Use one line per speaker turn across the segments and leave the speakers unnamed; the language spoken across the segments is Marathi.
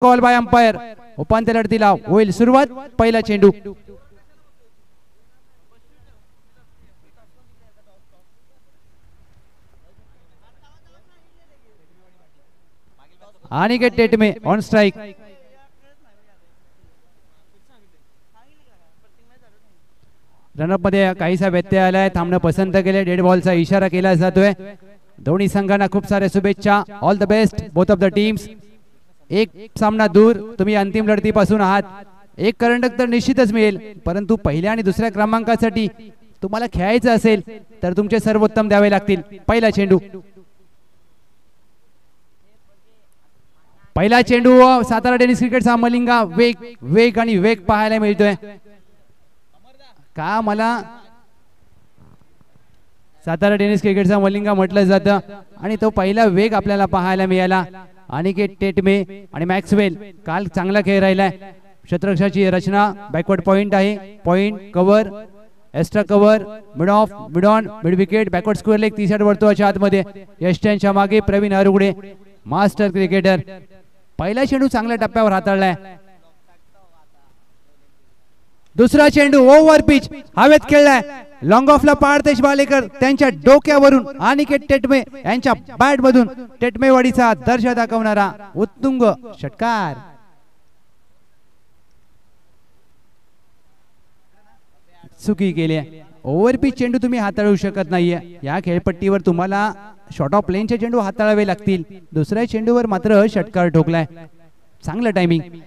Call bye umpire. उपांत्य लढतीला होईल सुरुवात. पहिला चेंडू अनिकेत टेटमे ऑन स्ट्राइक. रनअप मध्ये काहीसा व्यत्यय आलाय, थांबणं पसंत केले. डेड बॉलचा इशारा केला जातोय. दोन्ही संघांना खूप साऱ्या शुभेच्छा. All the best both of the teams. एक सामना दूर, तुम्ही अंतिम लढतीपासून आहात. एक करंडक तर निश्चितच मिळेल, परंतु पहिल्या आणि दुसऱ्या क्रमांकासाठी तुम्हाला खेळायचं असेल तर तुमचे सर्वोत्तम द्यावे लागतील. पहिला चेंडू पहिला चेंडू सातारा टेनिस क्रिकेटचा मलिंगा. वेग वेग आणि वेग पाहायला मिळतोय. का मला सातारा टेनिस क्रिकेटचा मलिंगा म्हटलं जातं आणि तो पहिला वेग आपल्याला पाहायला मिळाला. अनिकेत टेटमे आणि मॅक्सवेल काल चांगला खेळ राहिलाय. शतरक्षाची रचना बॅकवर्ड पॉइंट आहे. Point cover extra cover mid of mid on mid wicket backward square leg 30 वर्तुळाच्या आतमध्ये. यष्ट्यांच्या मागे प्रवीण हरुगडे मास्टर क्रिकेटर. पहिला चेंडू चांगल्या टप्प्यावर हाताळलाय. दुसरा चेंडू ओव्हर पिच हवेत खेळलाय. लॉंग ऑफला पार्थेश बालेकर त्यांच्या डोक्यावरून अनिकेत टेटमे यांच्या बॅट मधून टेटमेवाडीचा दर्जा दाखवणारा उत्तुंग षटकार. चुकी केली. ओव्हर पिच चेंडू तुम्ही हाताळू शकत नाहीये. या खेळपट्टीवर तुम्हाला शॉर्ट ऑफ प्लेनचे चेंडू हाताळावे लागतील. दुसऱ्या चेंडूवर मात्र षटकार ठोकलाय. चांगलं टायमिंग.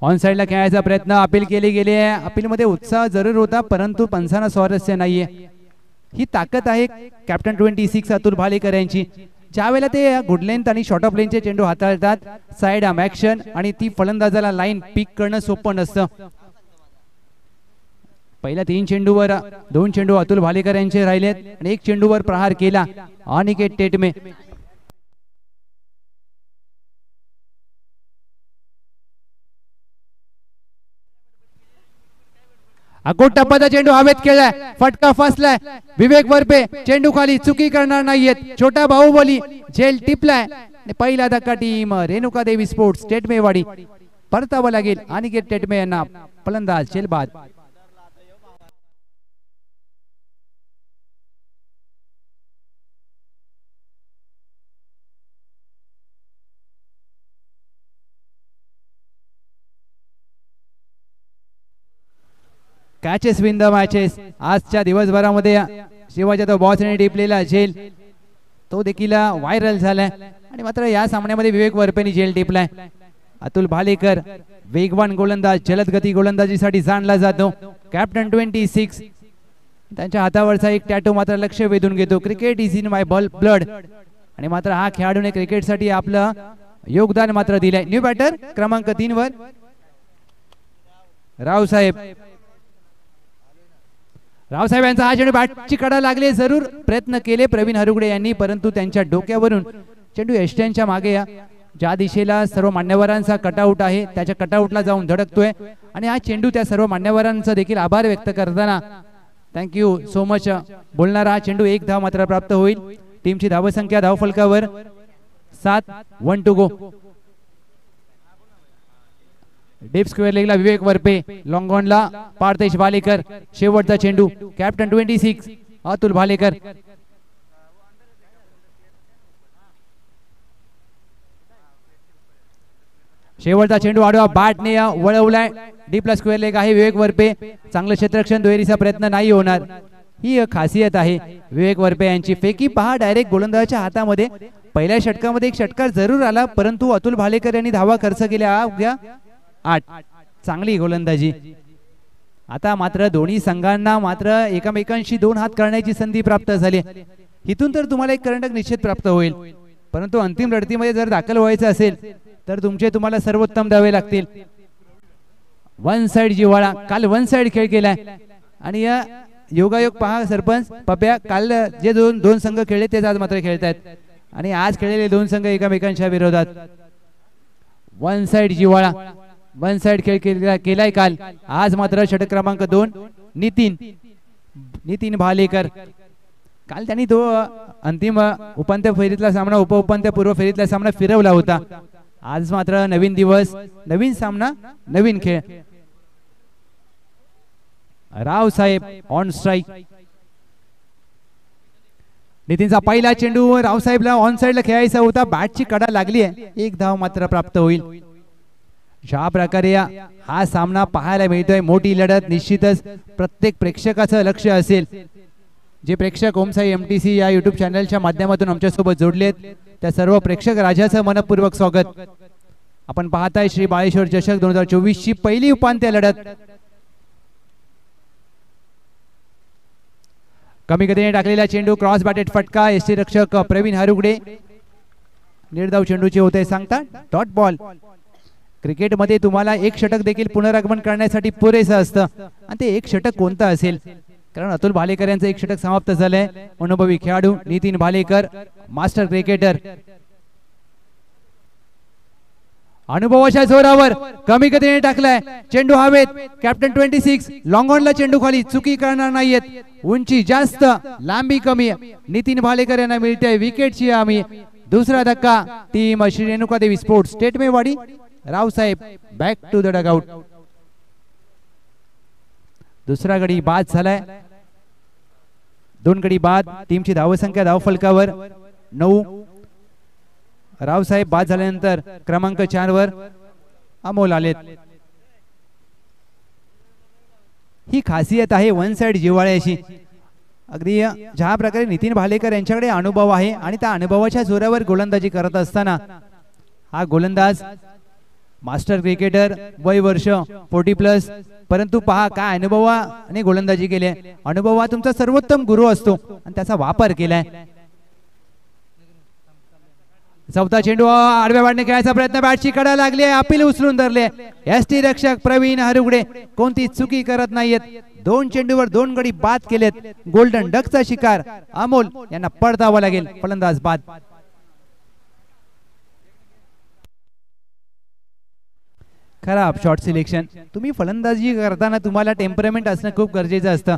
ऑन साइडला खेळायचा प्रयत्न अपील केली गेली आहे. अपील मध्ये उत्साह जरूर होता, परंतु पंचांना स्वारस्य नाहीये. ही ताकद आहे कॅप्टन 26 अतुल भालेकर यांची. ज्यावेळेला ते गुड लेंथ आणि शॉर्ट ऑफ लेनचे चेंडू हाताळतात, साइड आर्म ऍक्शन आणि ती फलंदाजाला लाईन पिक करणं सोपं नसतं. पहिल्या 3 चेंडूवर 2 चेंडू अतुल भालेकर यांचे राहिलेत आणि 1 चेंडूवर प्रहार केला अनिकेत टेटमे. अकोट टप्प्याचा चेंडू हवेत खेळलाय. फटका फसलाय. विवेक वरपे चेंडू खाली, चुकी करणार नाहीयेत. छोटा बाहुबली झेल टिपलाय. पहिला धक्का टीम रेणुका देवी स्पोर्ट्स टेटमेवाडी. परतावं लागेल अनिकेत टेटमे यांना. फलंदाज झेलबाद. Catches win the matches. आजच्या दिवसभरामध्ये शिवाच्या तो बॉसने टिपलेला झेल तो देखील व्हायरल झालाय. आणि मात्र या सामन्यामध्ये विवेक वरपेनी झेल टिपलाय. अतुल भालेकर वेगवान गोलंदाज, जलदगती गोलंदाजीसाठी जाणला जातो. कॅप्टन 26 त्यांच्या हातावरचा एक टॅटू मात्र लक्ष वेधून घेतो. Cricket is in my blood. आणि मात्र हा खेळाडूने क्रिकेटसाठी आपलं योगदान मात्र दिलंय. न्यू बॅटर क्रमांक 3 वर रावसाहेब. रावसाहेब यांचा हा चेंडू बॅटची कडा लागले. जरूर प्रयत्न केले प्रवीण हरुगडे यांनी, परंतु त्यांच्या डोक्यावरून चेंडू यष्ट्यांच्या मागे ज्या दिशेला सर्व मान्यवरांचा कटआउट आहे त्याच्या कटआउटला जाऊन धडकतोय. आणि हा चेंडू त्या सर्व मान्यवरांचा देखील आभार व्यक्त करताना थँक्यू सो मच बोलणारा हा चेंडू 1 धाव मात्र प्राप्त होईल. टीमची धावसंख्या धावफलकावर 7. 1 टू गो. डीप स्क्वेअर लेगला विवेक वरपे. लॉंग ऑनला पार्थेश बालेकर. शेवटचा चेंडू कॅप्टन 26 अतुल भालेकर. शेवटचा चेंडू आडवा बॅटने वळवलाय. डीपला स्क्वेअर लेग आहे. विवेक वरपे चांगलं क्षेत्ररक्षण, दुहेरीचा प्रयत्न नाही होणार. ही खासियत आहे विवेक वरपे यांची. फेकी पहा डायरेक्ट गोलंदाजाच्या हातामध्ये. पहिल्या षटकामध्ये एक षटकार जरूर आला, परंतु अतुल भालेकर यांनी धावा खर्च केल्या 8. चांगली गोलंदाजी. आता मात्र दोन्ही संघांना मात्र एकमेकांशी 2 हात करण्याची संधी प्राप्त झाली. इथून तर तुम्हाला एक करंडक निश्चित प्राप्त होईल, परंतु अंतिम लढतीमध्ये जर दाखल व्हायचं असेल तर तुम्हाला सर्वोत्तम द्यावे लागतील. वन साइड जिव्हाळा. काल वन साइड खेळ केलाय आणि या योगायोग पहा सरपंच पप्या. काल जे दोन संघ खेळले तेच आज मात्र खेळतायत आणि आज खेळलेले 2 संघ एकमेकांच्या विरोधात. वन साइड जिव्हाळा. वन साइड खेळ केलाय काल. आज मात्र षटक क्रमांक 2 नितीन भालेकर. काल त्यांनी तो अंतिम उपांत्य फेरीतला सामना उपउपांत्य पूर्व फेरीतला सामना फिरवला होता. आज मात्र नवीन दिवस, नवीन सामना, नवीन खेळ. Raosaheb on strike. नितीनचा पहिला चेंडू रावसाहेबला ऑन साइडला खेळायचा होता. बॅटची कडा लागली आहे. एक धाव मात्र प्राप्त होईल. ज्या प्रकारे हा सामना पाहायला मिळतोय, मोठी लढत, निश्चितच प्रत्येक प्रेक्षकाचं लक्ष असेल. जे प्रेक्षक ओमसाई MTC या युट्यूब चॅनलच्या माध्यमातून आमच्यासोबत जोडलेत त्या सर्व प्रेक्षक राजाचं मनपूर्वक स्वागत. आपण पाहताय श्री बाळेश्वर चषक 2024 ची पहिली उपांत्य लढत. कमी गतीने टाकलेला चेंडू, क्रॉस बॅटेड फटका. एसटी रक्षक प्रवीण हरुगडे निर्धाव चेंडूचे होते सांगता डॉट बॉल. क्रिकेटमध्ये तुम्हाला एक षटक देखील पुनरागमन करण्यासाठी पुरेसं असतं आणि ते एक षटक कोणतं असेल, कारण अतुल भालेकर यांचं एक षटक समाप्त झालंय. अनुभवी खेळाडू नितीन भालेकर, मास्टर क्रिकेटर, अनुभवाच्या जोरावर कमी गतीने टाकलाय चेंडू हवेत. कॅप्टन 26 लॉंग ऑनला चेंडू खाली, चुकी करणार नाहीयेत. उंची जास्त, लांबी कमी. नितीन भालेकर यांना मिळते विकेटची हमी. दुसरा धक्का team Shri Renuka Devi sports Tetmewadi. Raosaheb back to the dugout. दुसरा गडी बाद झालाय. 2 गडी बाद. टीमची धावसंख्या धावफलकावर 9. रावसाहेब बाद झाल्यानंतर क्रमांक 4 वर अमोल आलेत. ही खासियत आहे वन साइड जिव्हाळ्याची. अगदी ज्या प्रकारे नितीन भालेकर यांच्याकडे अनुभव आहे आणि त्या अनुभवाच्या जोरावर गोलंदाजी करत असताना हा गोलंदाज मास्टर क्रिकेटर, वय वर्ष 40+, परंतु पहा काय अनुभवाने गोलंदाजी केली. अनुभव हा तुमचा सर्वोत्तम गुरु असतो आणि त्याचा वापर केलाय. चौथा चेंडू आडव्या वाढणे खेळायचा प्रयत्न, बॅटची कडा लागली आहे, अपील उचलून धरले. एसटी रक्षक प्रवीण हरुगडे कोणती चुकी करत नाहीयेत. 2 चेंडूवर 2 गडी बाद केलेत. गोल्डन डकचा शिकार अमोल यांना पडतावा लागेल. फलंदाज बाद. खराब शॉट सिलेक्शन. तुम्ही फलंदाजी करताना तुम्हाला टेम्परमेंट असणं खूप गरजेचं असतं.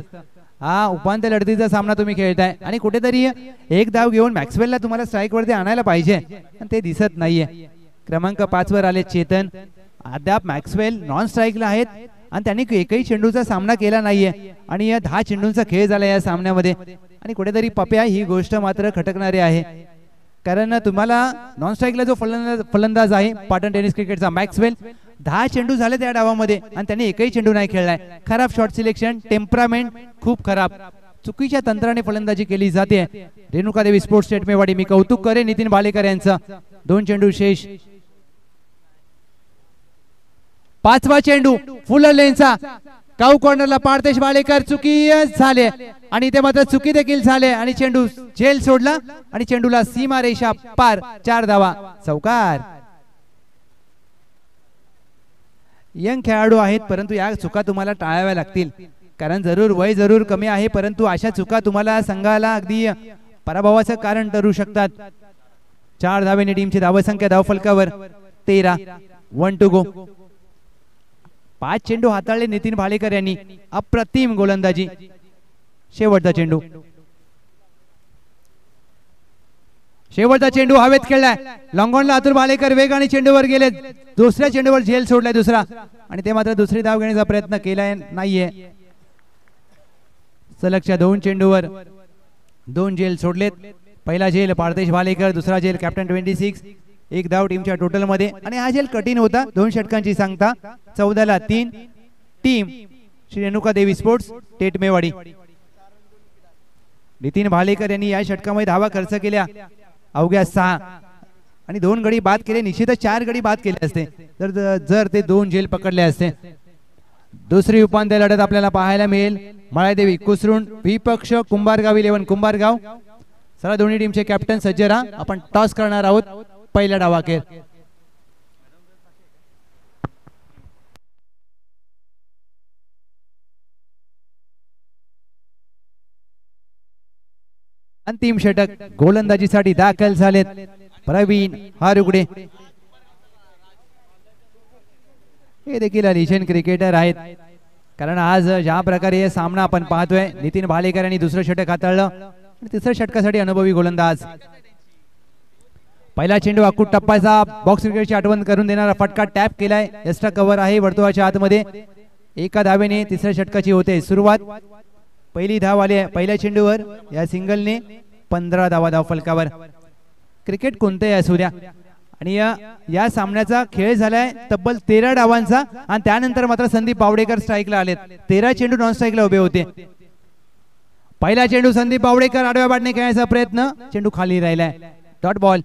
हा उपांत्य लढतीचा सामना तुम्ही खेळताय आणि कुठेतरी एक धाव घेऊन मॅक्सवेलला तुम्हाला स्ट्राईक वरती आणायला पाहिजे, पण ते दिसत नाहीये. क्रमांक 5 वर आले चेतन. अद्याप मॅक्सवेल नॉन स्ट्राईकला आहेत आणि त्यांनी एकही चेंडूचा सामना केला नाहीये आणि या 10 चेंडूंचा खेळ झाला या सामन्यामध्ये. आणि कुठेतरी पप्या ही गोष्ट मात्र खटकणारी आहे, कारण तुम्हाला नॉन स्ट्राईकला जो फलंदाज आहे पाटण टेनिस क्रिकेटचा मॅक्सवेल, 10 चेंडू झाले त्या डावामध्ये आणि त्यांनी एकही चेंडू नाही खेळलाय. खराब शॉट सिलेक्शन, टेम्परामेंट खूप खराब. चुकीच्या तंत्राने फलंदाजी केली जाते. रेणुका देवी स्पोर्ट्स टेटमेवाडी मी कौतुक करे नितीन भालेकर यांचं. 2 चेंडू शेष. 5वा चेंडू फुल लेनचा, काऊ कॉर्नरला पार्थेश भालेकर. चुकी झाले आणि ते मात्र चुकी देखील झाले आणि चेंडू झेल सोडला आणि चेंडूला सीमा रेषा पार. 4 धावा. चौकार. यंग खेळाडू आहेत, परंतु या चुका तुम्हाला टाळाव्या लागतील, कारण जरूर वय जरूर कमी आहे, परंतु अशा चुका तुम्हाला संघाला अगदी पराभवाचं कारण ठरू शकतात. 4 धावेने टीमची धावसंख्या धावफलकावर 13. 1 टू गो. 5 चेंडू हाताळले नितीन भालेकर यांनी. अप्रतिम गोलंदाजी. शेवटचा चेंडू. शेवटचा चेंडू हवेत खेळलाय. लॉंगॉनला अतुल भालेकर वेगाने चेंडूवर गेले. दुसऱ्या चेंडूवर झेल सोडलाय दुसरा आणि ते मात्र दुसरी धाव घेण्याचा प्रयत्न केलाय नाहीये. सलगच्या 2 चेंडूवर 2 झेल सोडलेत. पहिला झेल पार्थेश भालेकर, दुसरा झेल कॅप्टन 26. 1 धाव टीमच्या टोटल मध्ये आणि हा झेल कठीण होता. 2 षटकांची सांगता. 14ला 3. Team Shri Renuka Devi sports टेटमेवाडी. नितीन भालेकर यांनी या षटकामध्ये धावा खर्च केल्या अवघ्या 6 आणि 2 गडी बाद केले. निश्चितच 4 गडी बाद केले असते जर ते 2 झेल पकडले असते. दुसरी उपांत्य लढत आपल्याला पाहायला मिळेल. मळादेवी कुसरुण विपक्ष कुंभारगाव 11 कुंभारगाव. चला दोन्ही टीमचे कॅप्टन सज्ज राहा. आपण टॉस करणार आहोत पहिल्या डावाखेर. अंतिम षटक गोलंदाजीसाठी दाखल झालेत प्रवीण हरुगडे. हे देखील लिजंड क्रिकेटर आहेत, कारण आज ज्या प्रकारे हे सामना आपण पाहतोय, नितीन भालेकर यांनी दुसरं षटक हाताळलं. तिसऱ्या षटकासाठी अनुभवी गोलंदाज. पहिला चेंडू अकुट टप्प्याचा बॉक्स क्रिकेटची आठवण करून देणारा फटका टॅप केलाय. एक्स्ट्रा कव्हर आहे वर्तुळाच्या आतमध्ये. एका धावेने तिसऱ्या षटकाची होते सुरुवात. पहिली धाव आली आहे पहिल्या चेंडूवर. या सिंगलने 15 धावा धाव फलकावर. क्रिकेट कोणतेही असू द्या आणि या सामन्याचा खेळ झालाय तब्बल 13 डावांचा आणि त्यानंतर मात्र संदीप बावडेकर स्ट्राईकला आलेत. 13 चेंडू नॉन स्ट्राईकला उभे होते. पहिला चेंडू संदीप बावडेकर आडव्या बाटने खेळण्याचा प्रयत्न. चेंडू खाली राहिलाय. Dot ball.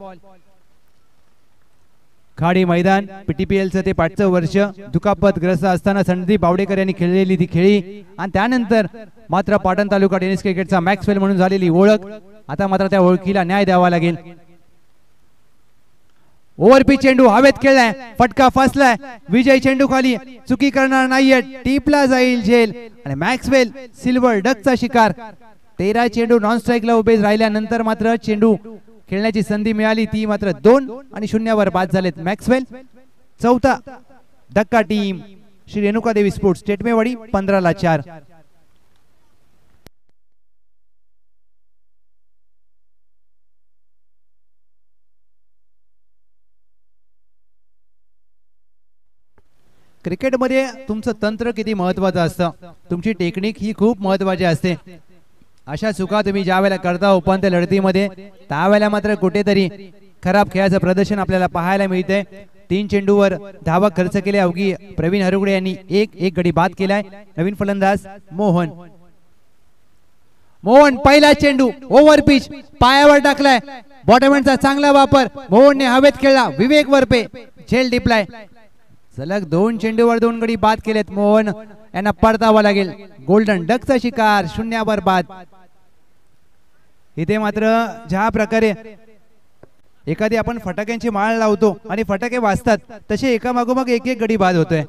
खाडी मैदान पीटीपीएलचं ते 5चं वर्ष दुखापतग्रस्त असताना संदीप बावडेकर यांनी खेळलेली ती खेळी आणि त्यानंतर मात्र पाटण तालुका टेनिस क्रिकेटचा मॅक्सवेल म्हणून झालेली ओळख. आता मात्र त्या ओळखीला न्याय द्यावा लागेल. ओव्हरपिच चेंडू हवेत खेळलाय. फटका फसलाय. विजय चेंडू खाली. चुकी करणार नाहीये. टीपला जाईल झेल आणि मॅक्सवेल सिल्वर डकचा शिकार. 13 चेंडू नॉन स्ट्राईकला उभे राहिल्यानंतर मात्र चेंडू खेळण्याची संधी मिळाली. ती मात्र 2 आणि 0 बाद झालेत मॅक्सवेल. चौथा धक्का टीम श्री रेणुका देवी स्पोर्ट्स टेटमेवाडी 15-4. क्रिकेटमध्ये तुमचं तंत्र किती महत्वाचं असतं. तुमची टेक्निक ही खूप महत्वाची असते. अशा चुका तुम्ही ज्या वेळेला करता उपांत्य लढतीमध्ये त्यावेळेला मात्र कुठेतरी खराब खेळाचं प्रदर्शन आपल्याला पाहायला मिळते. 3 चेंडूवर धावा खर्च केल्या अवघी प्रवीण हरुगडे यांनी एक गडी बाद केलाय. नवीन फलंदाज मोहन. पहिला चेंडू ओव्हर पिच पायावर टाकलाय. बॉटमहँडचा चांगला वापर. मोहनने हवेत खेळला. विवेक वरपे झेल डिप्लाय. सलग 2 चेंडूवर 2 गडी बाद केलेत. मोहन यांना परतावा लागेल. गोल्डन डकचा शिकार 0 बाद. इथे मात्र ज्या प्रकारे एखादी आपण फटाक्यांची माळ लावतो आणि फटाके वाजतात तसे एकामागोमाग एक गडी बाद होतोय.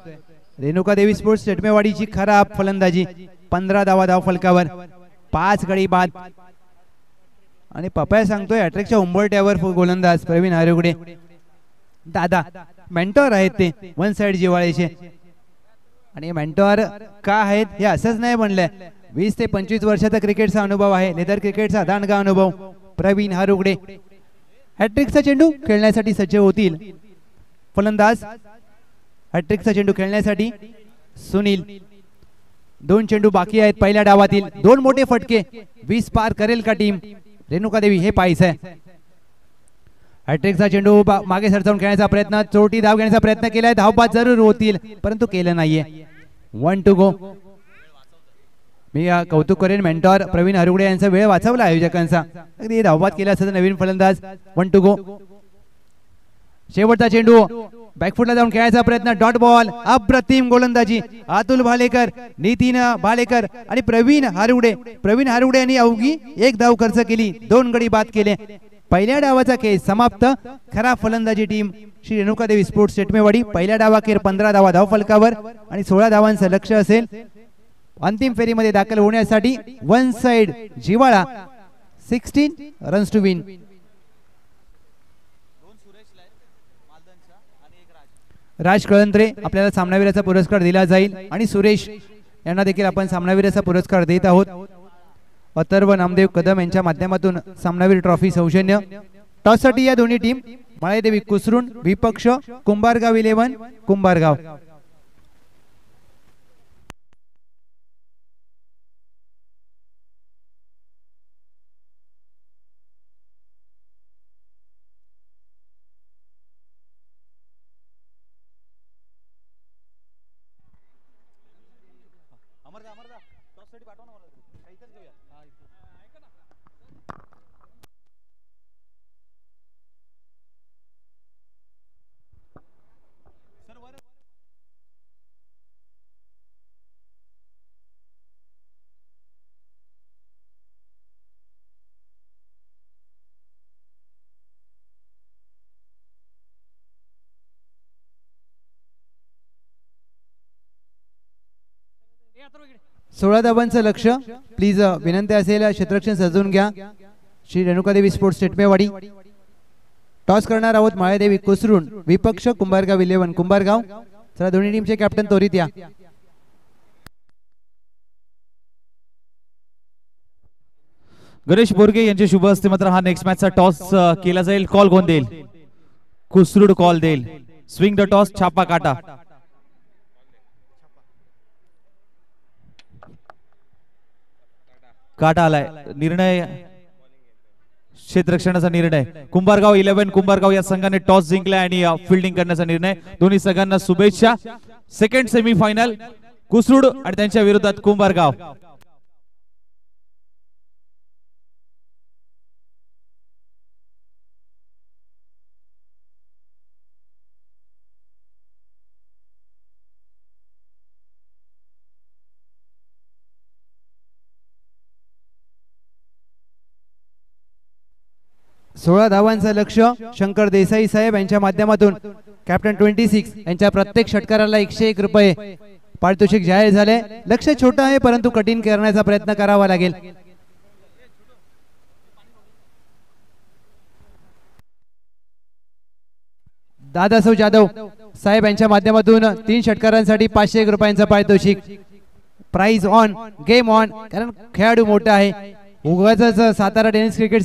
रेणुका देवी स्पोर्ट्स टेटमेवाडीची खराब फलंदाजी. 15 धावा धाव फलकावर. 5 गडी बाद आणि पपाया सांगतोय अट्रेकच्या उंबरट्यावर गोलंदाज प्रवीण हरुगडे. दादा मेंटॉर आहेत ते वन साइड जिवाळ्याचे आणि मेंटॉर का आहेत हे असंच नाही म्हणलंय. 20 ते 25 वर्षाचा क्रिकेटचा अनुभव आहे. लेदर क्रिकेटचा दांडगा अनुभव. प्रवीण हरुगडे हॅट्रिकचा चेंडू खेळण्यासाठी सज्ज होतील. फलंदाज हॅट्रिकचा चेंडू खेळण्यासाठी सुनील. 2 चेंडू बाकी आहेत पहिल्या डावातील. 2 मोठे फटके. 20 पार करेल का टीम रेणुका देवी हे पाहायचं आहे. हॅट्रिकचा चेंडू मागे सरसावून खेळण्याचा प्रयत्न. चोटी धाव घेण्याचा प्रयत्न केलाय. धावबाद जरूर होतील परंतु केलं नाहीये. 1 to go. मी कौतुक करेन मेंटॉर प्रवीण हरुगडे यांचा वेळ वाचवला आयोजकांचा. अगदी धावबाद केला असता नवीन फलंदाज. 1 to go. शेवटचा चेंडू बॅकफुटला जाऊन खेळायचा प्रयत्न. Dot ball. अप्रतिम गोलंदाजी. अतुल भालेकर, नितीन भालेकर आणि प्रवीण हरुगडे यांनी अवघी 1 धाव खर्च केली. 2 गडी बाद केले. पहिल्या डावाचा खेळ समाप्त. खराब फलंदाजी टीम श्री रेणुका देवी स्पोर्ट्स टेटमेवाडी. पहिल्या डावाखेर 15 धावा धाव फलकावर आणि 16 धावांचं लक्ष असेल अंतिम फेरीमध्ये दाखल होण्यासाठी. वन साइड जिवाळा 16 रन्स टू विन. राज कळंत्रे आपल्याला सामनावीराचा पुरस्कार दिला जाईल आणि सुरेश यांना देखील आपण सामनावीराचा पुरस्कार देत आहोत. अथर्व नामदेव कदम यांच्या माध्यमातून सामनावीर ट्रॉफी सौजन्य. टॉससाठी या दोन्ही टीम माळेदेवी कुसरून विपक्ष कुंभारगाव 11 कुंभारगाव. सोळा धावांचं लक्ष. प्लीज विनंती असेल क्षेत्ररक्षण सजवून घ्या. श्री रेणुका देवी स्पोर्ट्स टेटमेवाडी. टॉस करणार आहोत माळेदेवी कुसरून विपक्ष कुंभारगाव 11 कुंभारगाव. चला दोन्ही टीमचे कॅप्टन त्वरित या.
गणेश बोरगे यांच्या शुभ हस्ते मात्र हा नेक्स्ट मॅचचा टॉस केला जाईल. कॉल कोण देईल? कुसरूड कॉल देईल. स्विंग द टॉस, छापा काटा. काटा आलाय. निर्णय क्षेत्ररक्षणाचा निर्णय. कुंभारगाव 11 कुंभारगाव या संघाने टॉस जिंकला आणि फिल्डिंग करण्याचा निर्णय. दोन्ही संघांना शुभेच्छा. सेकंड सेमीफायनल कुसरूड आणि त्यांच्या विरोधात कुंभारगाव.
सोळा धावांचं लक्ष शंकर देसाई साहेब यांच्या माध्यमातून कॅप्टन 26 यांच्या प्रत्येक षटकाराला 101 रुपये पारितोषिक जाहीर झाले. लक्ष छोटं आहे परंतु कठीण करण्याचा प्रयत्न करावा लागेल. दादासाहेब जाधव साहेब यांच्या माध्यमातून 3 षटकारांसाठी 501 रुपयांचं पारितोषिक. Prize on, game on. कारण खेळाडू मोठा आहे. उगाच सातारा टेनिस क्रिकेट